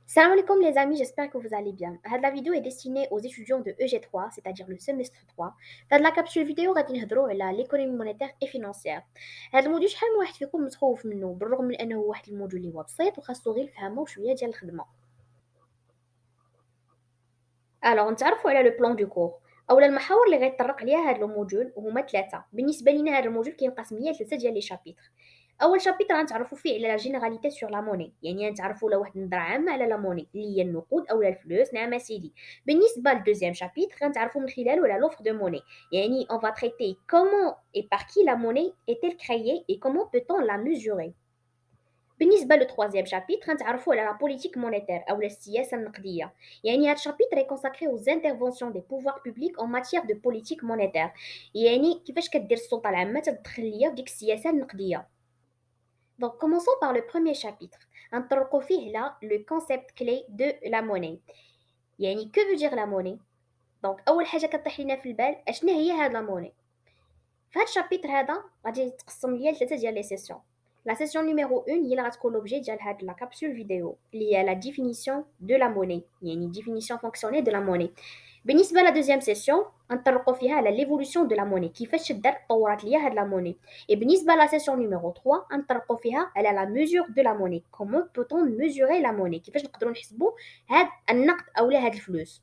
Salam alaikum les amis, j'espère que vous allez bien. La vidéo est destinée aux étudiants de EG3, c'est-à-dire le semestre 3. Dans la capsule vidéo غادي نهضروا على l'économie monétaire et financière. هذا الموديول شحال من واحد فيكم متخوف منه بالرغم من انه واحد الموديول اللي هو بسيط وخاصو غير الفهمه وشويه ديال الخدمه. الوغ نتعرفوا على لو بلان دو كور اولا المحاور اللي غيتطرق عليها هذا الموديول وهما ثلاثه. بالنسبه لينا هذا الموديول كينقسم ليا ثلاثه ديال لي شابيتر. اول شابيتر غنتعرفوا فيه على لا جينيراليتي سور لا موني، يعني غنتعرفوا على واحد النظره عامه على لا موني اللي هي النقود اولا الفلوس. نعم سيدي. بالنسبه للدوزيام شابيتر غنتعرفوا من خلاله على لوفر دو موني، يعني on va traiter comment et par qui la monnaie est-elle créée et comment peut-on la mesurer. بالنسبة للتروازيام شابيتر غنتعرفوا على لا بوليتيك مونيتير أو السياسة النقدية، يعني هاد الشابيتر est consacré aux interventions des pouvoirs publics en matière de politique monétaire، يعني كيفاش كدير السلطة العامة تدخل ليا في ديك السياسة النقدية. Donc commençons par le premier chapitre. غنطرقوا فيه على le concept clé de la monnaie، يعني que veut dire la monnaie. donc أول حاجة كطيح لينا في البال أشنا هي هاد لا موني. في هاد الشابيتر هذا غادي يتقسم ليا لثلاثه ديال لي سيسيون. لا سيسيون نيميرو 1 هي اللي غتكون لوبجي ديال هاد لا كابسول فيديو اللي هي لا ديفينيسيون دو لا موني، يعني ديفينيسيون فونكسيونيل دو لا موني. بالنسبه لا دوزيام سيسيون غنطرقوا فيها على ليفولوسيون دو لا موني، كيفاش دار تطورات ليا هاد لا موني. اي بالنسبه لا سيسيون نيميرو 3 غنطرقوا فيها على لا ميزور دو لا موني، كومون بوتون ميزوري لا موني، كيفاش نقدروا نحسبوا هاد النقد اولا هاد الفلوس.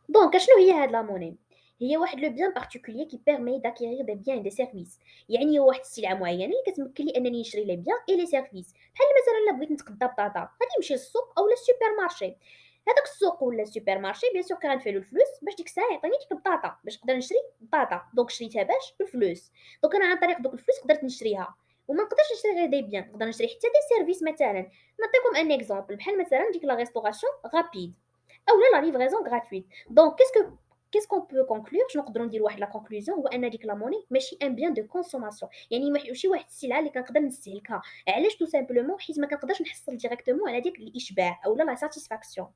دونك اشنو هي هاد لا موني؟ هي واحد لو بيان بارتيكولير كي بيرمي داكيغير دي بيان دي سيرفيس، يعني هو واحد السلعه معينه اللي كتمكن لي انني نشري لي بيان اي لي سيرفيس. بحال مثلا الا بغيت نتغدى بطاطا غادي نمشي للسوق اولا السوبر مارشي. هذاك السوق ولا السوبر مارشي بيان سور كغندفع له الفلوس باش ديك الساعه يعطيني ديك البطاطا باش نقدر نشري بطاطا. دونك شريتها باش بالفلوس. دونك انا عن طريق دوك الفلوس قدرت نشريها. وما نقدرش نشري غير دي بيان، نقدر نشري حتى دي سيرفيس. مثلا نعطيكم ان اكزومبل بحال مثلا ديك لا ريستوراسيون غابيد اولا لا ليفريزون غراتويت. دونك qu'est-ce qu'on peut conclure شنو نقدروا ندير واحد لا كونكلوزيون هو ان ديك لا موني ماشي ان بيان دو كونسوماسيون، يعني ماشي واحد السلعه اللي كنقدر نستهلكها. علاش؟ تو سامبلومون حيت ما كنقدرش نحصل ديريكتومون على ديك الاشباع اولا لا ساتيسفاكسيون.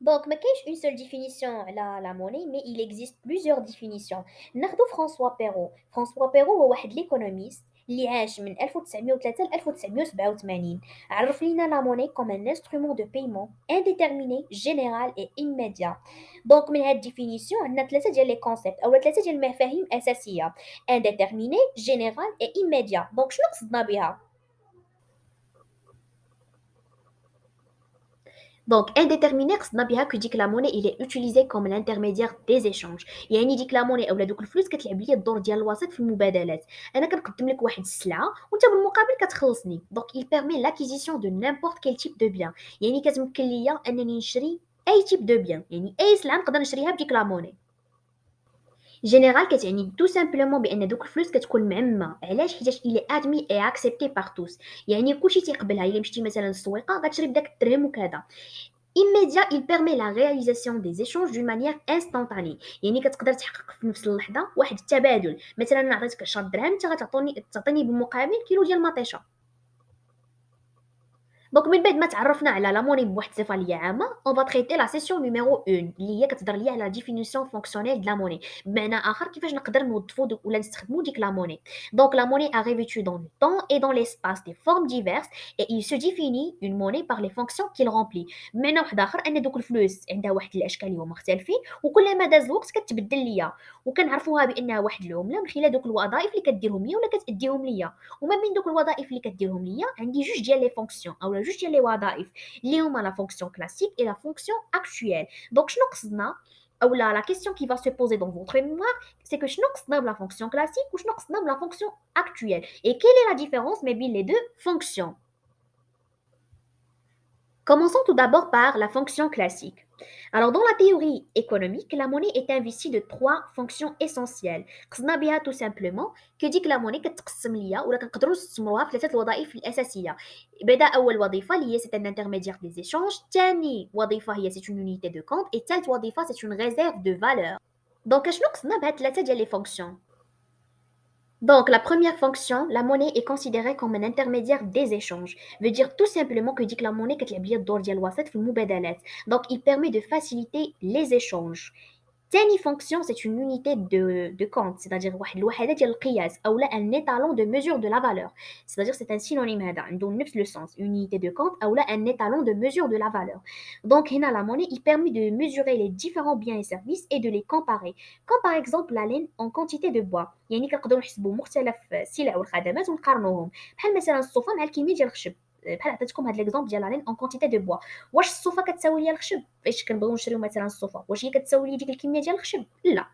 دونك ما كاينش اون سول ديفينيسيون على لا موني، مي il existe plusieurs définitions. ناخذ فرانسوا بيرو. فرانسوا بيرو هو واحد ليكونوميست اللي عاش من 1903 ل 1987. عرف لينا لا موني كوم ان انسترومون دو بايمون انديتيرميني جينيرال اي immédiat. دونك من هاد ديفينيسيون عندنا ثلاثه ديال لي كونسيبت اولا ثلاثه ديال المفاهيم اساسيه: انديتيرميني جينيرال اي immédiat. دونك شنو قصدنا بها؟ Donc, indéterminé قصدنا بها كو ديك لا موني il est utilisé comme l'intermédiaire des échanges، يعني ديك لا موني اولا دوك الفلوس كتلعب ليا الدور ديال الوسيط في المبادلات. انا كنقدم لك واحد السلعه وانت بالمقابل كتخلصني. دونك il permet l'acquisition de n'importe quel type de bien، يعني كتمكن ليا انني نشري اي تيب دو بيان، يعني اي سلعه نقدر نشريها بديك لا موني. جينيرال كتعني تو سامبلومون بان دوك الفلوس كتكون معمه. علاش؟ حيتاش الي ادمي اي اكسبتي بار توس، يعني كلشي تيقبلها. الا مشيتي مثلا للسويقه غتشري بداك الدرهم وكذا. Immédiat, il permet la réalisation des échanges d'une manière instantanée، يعني كتقدر تحقق في نفس اللحظه واحد التبادل. مثلا انا عطيتك 10 دراهم انت تعطيني بالمقابل كيلو ديال المطيشه. دونك من بعد ما تعرفنا على لا موني بواحد الصفه اللي هي عامه، اون فا تريتي لا سيسيون نيميرو 1 اللي هي كتهضر ليا على ديفينيسيون فونكسيونيل د لا موني، بمعنى اخر كيفاش نقدر نوظفوا ولا نستخدموا ديك لا موني. دونك la monnaie a revêtu dans le temps et dans l'espace des formes diverses et il se définit une monnaie par les fonctions qu'il remplit. بمعنى واحد اخر ان دوك الفلوس عندها واحد الاشكال اللي هما مختلفين وكل ما داز الوقت كتبدل ليا، وكنعرفوها بانها واحد العمله من خلال دوك الوظائف اللي كديرهم ليا ولا كتاديهم ليا. وما بين دوك الوظائف اللي كديرهم ليا عندي جوج ديال لي فونكسيون اولا جوج ديال لي وظائف اللي هما لا فونكسيون كلاسيك اي لا فونكسيون اكطويل. دونك شنو قصدنا اولا لا كيسيون كي فا سو بوزي دون فوتر ميموار سي كو شنو قصدنا بلا فونكسيون كلاسيك وشنو قصدنا بلا فونكسيون اكطويل اي كيل اي لا ديفيرونس ما بين لي دو فونكسيون. Commençons tout d'abord par la fonction classique. Alors, dans la théorie économique, la monnaie est investie de trois fonctions essentielles. قصدنا بها tout simplement que ديك la monnaie كتقسم ليا ولا كنقدروا نستثمروها في ثلاثه الوظائف الاساسيه. بدا اول وظيفه اللي هي c'est un intermédiaire des échanges، ثاني وظيفه هي c'est une unité de compte et ثالث وظيفه c'est une réserve de valeur. دونك شنو قصدنا بهاد ثلاثه ديال لي فونكسيون؟ Donc, la première fonction, la monnaie est considérée comme un intermédiaire des échanges. Veut dire tout simplement que dit que la monnaie كتلعب ليا الدور ديال الوسيط في المبادلات. Donc, il permet de faciliter les échanges. تاني fonction c'est une unité de compte c'est-à-dire واحد الوحدة ديال القياس أو لا un étalon de mesure de la valeur c'est-à-dire c'est un synonyme هذا عنده نفس le sens unité de compte أو لا un étalon de mesure de la valeur donc هنا la monnaie il permet de mesurer les différents biens et services et de les comparer comme par exemple la laine en quantité de bois يعني كنقدروا نحسبوا مختلف السلع والخدمات ونقارنوهم بحال مثلا الصوفة مع الكمية ديال الخشب بحال عطيتكم هاد ليكزومبل ديال لا لين اون كونتيتي دو بوا واش الصوفه كتساوي ليا الخشب فاش كنبغيو نشريو مثلا الصوفه واش هي كتساوي لي ديك الكميه ديال الخشب لا.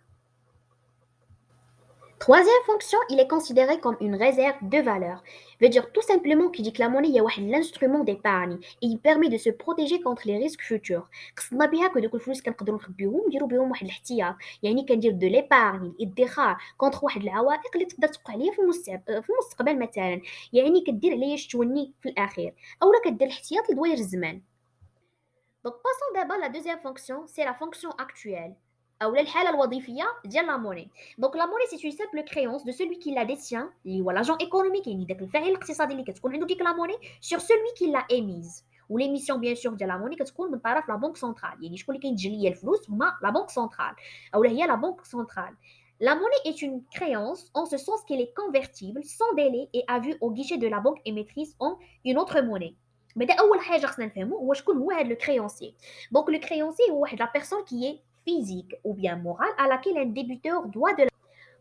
Troisième fonction, il est considéré comme une réserve de valeur. Veut dire tout simplement qu'il dit que la monnaie est l'instrument d'épargne et il permet de se protéger contre les risques futurs. قصدنا بها كدوك الفلوس كنقدروا نخبيوهم نديروا بهم واحد الاحتياط يعني كندير دو ليبارني الادخار كونتر واحد العوائق اللي تقدر توقع ليا في المستقبل مثلا يعني كدير عليا شتوني في الاخير اولا كدير الاحتياط لدوائر الزمان. Donc passons d'abord à la deuxième fonction, c'est la fonction actuelle. أو الحالة الوظيفية ديال la monnaie. Donc la monnaie c'est une simple créance de celui qui la détient اللي هو l'agent économique يعني داك الفاعل الاقتصادي اللي كتكون عنده ديك la monnaie sur celui qui l'a émise. وليميسيون بيان سور ديال la monnaie كتكون من طرف لا بنك سنترال يعني شكون اللي كينتج ليا الفلوس هما لا بنك سنترال أو هي لا بنك سنترال. La monnaie est une créance en ce sens qu'elle est convertible sans délai et à vue au guichet de la banque émettrice en une autre monnaie. بدا اول حاجه خصنا نفهموا هو شكون هو هذا لو كريونسي دونك لو كريونسي هو واحد لا بيرسون كي اي physique ou bien morale à laquelle un débiteur doit de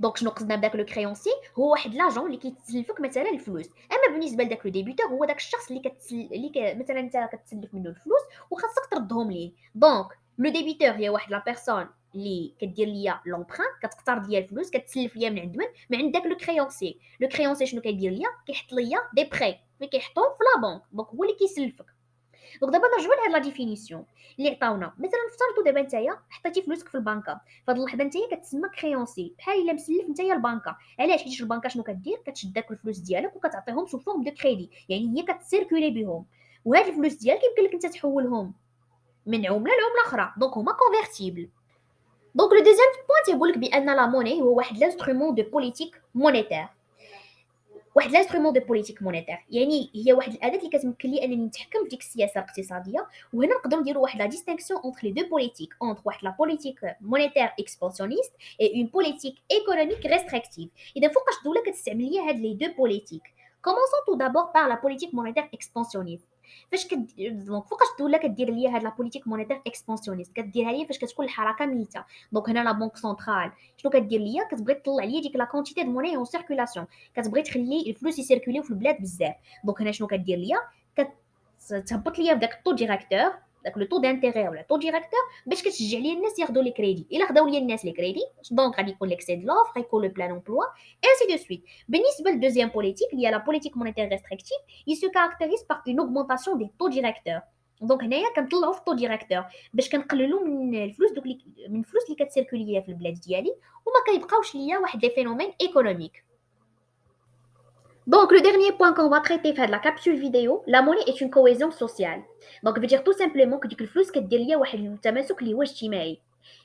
دونك شنو قصدنا بداك لو كريونسي هو واحد لاجون اللي كيتسلفك مثلا الفلوس اما بالنسبه لذاك لو ديبيتور هو داك الشخص مثلا انت كتسلف منه الفلوس وخاصك تردهم ليه دونك لو ديبيتور هي واحد لا بيرسون اللي كدير ليا لونبران كتقترض ليا الفلوس كتسلف ليا من عند من عند داك لو كريونسي شنو كيدير ليا كيحط ليا دي بري ملي كيحطهم في لا بنك دونك هو اللي كيسلفك دونك دابا نرجعوا لهاد لا ديفينيسيون اللي عطاونا مثلا نفترضوا دابا نتايا حطيتي فلوسك في البنكه فهاد اللحظه نتايا كتسمى كريونسي بحال الا مسلف نتايا البنكه علاش حيت البنكه شنو كدير كتشد داك الفلوس ديالك وكتعطيهم سو فورم دو كريدي يعني هي كتسيركولي بهم وهاد الفلوس ديالك يمكن لك انت تحولهم من عمله لعمله اخرى دونك هما كونفيرتيبل دونك لو دوزيام بوين تيقول لك بان لا موني هو واحد لانسترومون دو بوليتيك مونيتير واحد لانسترومون دو بوليتيك مونيتير يعني هي واحد الاداه اللي كتمكن لي انني نتحكم في ديك السياسه الاقتصاديه وهنا نقدروا نديروا واحد لا ديستينكسيون اونتر لي دو بوليتيك اونتر واحد لا بوليتيك مونيتير اكسبانسيونيست اي اون بوليتيك ايكونوميك ريستريكتيف اذا فوقاش دوله كتستعمل ليا هاد لي دو بوليتيك كومونسون تو دابور بار لا بوليتيك مونيتير اكسبانسيونيست فاش دونك فوقاش الدوله كدير ليا هاد لا بوليتيك مونيتير اكسبانسيونيست كديرها ليا فاش كتكون الحركه ميته دونك هنا لا بنك سنترال شنو كدير ليا كتبغي تطلع ليا ديك لا كونتيتي دو موني اون سيركولاسيون كتبغي تخلي الفلوس يسيركوليو في البلاد بزاف دونك هنا شنو كدير ليا كتهبط ليا في داك الطو ديريكتور داك لو طو دانتيغي ولا طو ديريكتور باش كتشجع ليا الناس ياخذوا لي كريدي الا خداو ليا الناس لي كريدي دونك غادي يكون ليكسي دو لوفر غيكون لو بلان امبلوا ainsi de suite بالنسبه للدوزيام بوليتيك اللي هي لا بوليتيك مونيتير ريستريكتيف il se caractérise par une augmentation des taux directeurs دونك هنايا كنطلعوا في الطو ديريكتور باش كنقللوا من الفلوس دوك من الفلوس اللي كتسيركولي ليا في البلاد ديالي وما كيبقاوش ليا واحد لي فينومين ايكونوميك. Donc, le dernier point qu'on va traiter de la capsule vidéo, la monnaie est une cohésion sociale. Donc, veut dire tout simplement que le flux كدير ليا واحد التماسك اللي هو اجتماعي.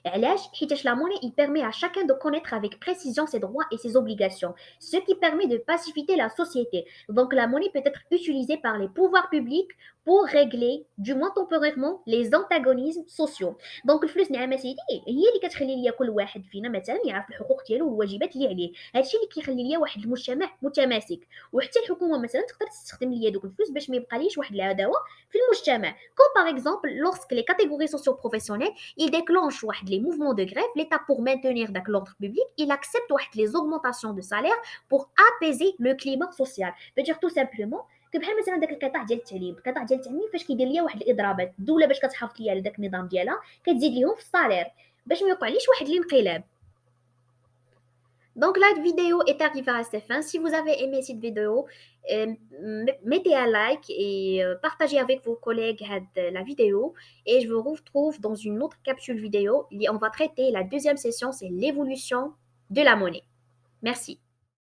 علاش؟ حيتاش la monnaie il permet à chacun de connaître avec précision ses droits et ses obligations, ce qui permet de pacifier la société. Donc, la monnaie peut être utilisée par les pouvoirs publics pour régler, du moins temporairement, les antagonismes sociaux. دونك الفلوس نعم سيدي هي اللي كتخلي ليا كل واحد فينا مثلا يعرف الحقوق ديالو والواجبات اللي عليه هادشي اللي كيخلي ليا واحد المجتمع متماسك وحتى الحكومه مثلا تقدر تستخدم ليا دوك الفلوس باش ما يبقاليش واحد العداوه في المجتمع comme par exemple lorsque les catégories socio-professionnelles ils déclenchent واحد les mouvements de grève l'état pour maintenir l'ordre public il accepte واحد les augmentations de salaire pour apaiser le climat social veut dire tout simplement بحال مثلا داك القطاع ديال التعليم فاش كيدير ليا واحد الاضرابات الدوله باش كتحافظ ليا على داك النظام ديالها كتزيد ليهم في الصالير باش ما يوقعليش واحد الانقلاب. Donc la vidéo est arrivée à sa fin. Si vous avez aimé cette vidéo, mettez un like et partagez avec vos collègues la vidéo. Et je vous retrouve dans une autre capsule vidéo. On va traiter la deuxième session, c'est l'évolution de la monnaie. Merci.